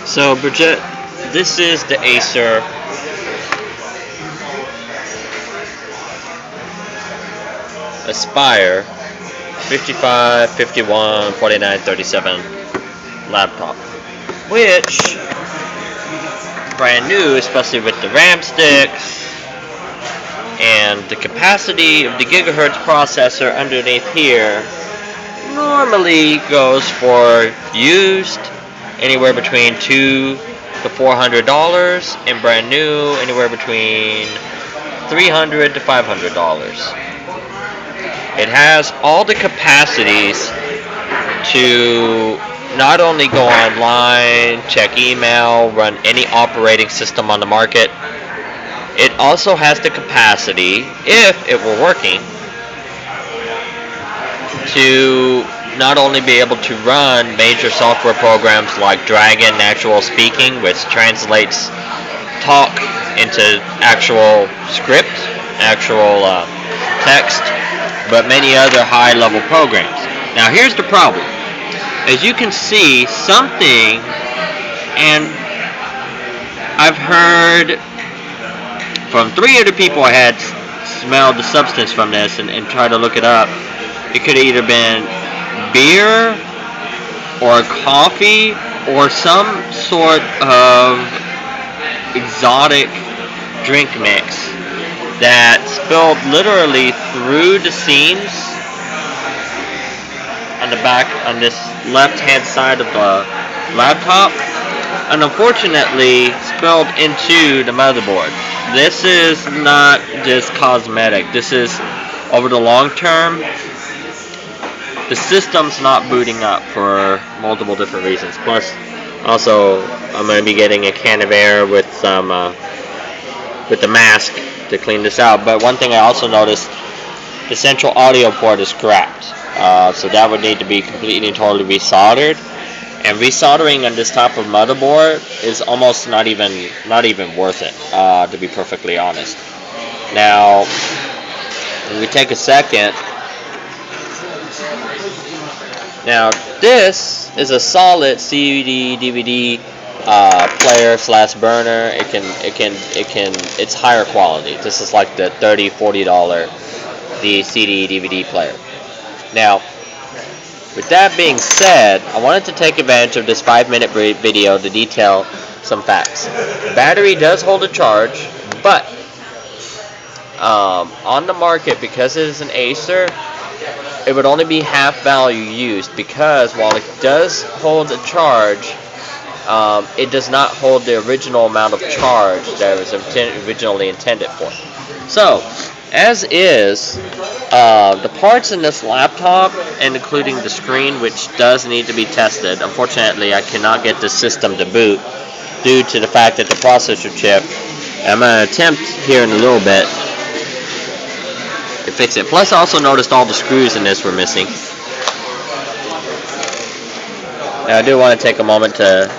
So, Bridget, this is the Acer Aspire 55, 51, 49, 37 laptop, which brand new, especially with the RAM sticks and the capacity of the gigahertz processor underneath here, normally goes for used anywhere between $200 to $400, and brand new anywhere between $300 to $500. It has all the capacities to not only go online, check email, run any operating system on the market. It also has the capacity, if it were working, to not only be able to run major software programs like Dragon Natural Speaking, which translates talk into actual script, actual text, but many other high-level programs. Now, here's the problem. As you can see, something, and I've heard from 3 other people I had smelled the substance from this and tried to look it up. It could have either been beer or coffee or some sort of exotic drink mix that spilled literally through the seams on the back on this left hand side of the laptop, and unfortunately spilled into the motherboard. This is not just cosmetic. This is over the long term. The system's not booting up for multiple different reasons. Plus, also, I'm going to be getting a can of air with some with the mask to clean this out. But one thing I also noticed, the central audio port is cracked, so that would need to be completely and totally resoldered. And resoldering on this type of motherboard is almost not even worth it, to be perfectly honest. Now, if we take a second. Now, this is a solid CD DVD player / burner. It's higher quality. This is like the $30, $40 the CD DVD player. Now, with that being said, I wanted to take advantage of this 5-minute video to detail some facts. The battery does hold a charge, but on the market, because it is an Acer, it would only be half value used, because while it does hold a charge, it does not hold the original amount of charge that it was originally intended for. So, as is, the parts in this laptop, and including the screen, which does need to be tested. Unfortunately, I cannot get the system to boot due to the fact that the processor chip, I'm going to attempt here in a little bit to fix it. Plus, I also noticed all the screws in this were missing. Now, I do want to take a moment to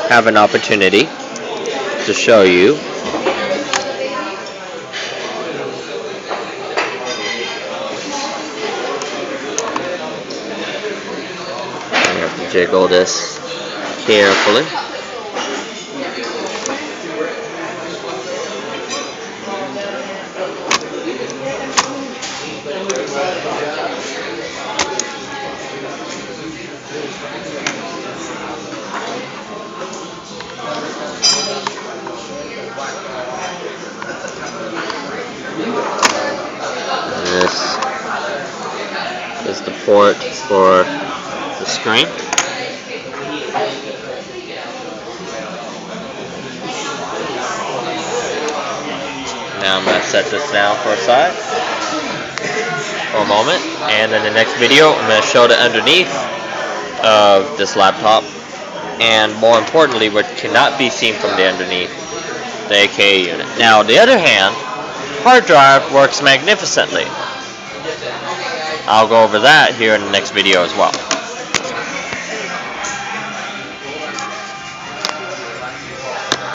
have an opportunity to show you. I have to jiggle this carefully. This is the port for the screen. Now I'm going to set this down for a side for a moment, and in the next video I'm going to show the underneath of this laptop, and more importantly what cannot be seen from the underneath, the AKA unit. Now on the other hand, hard drive works magnificently. I'll go over that here in the next video as well.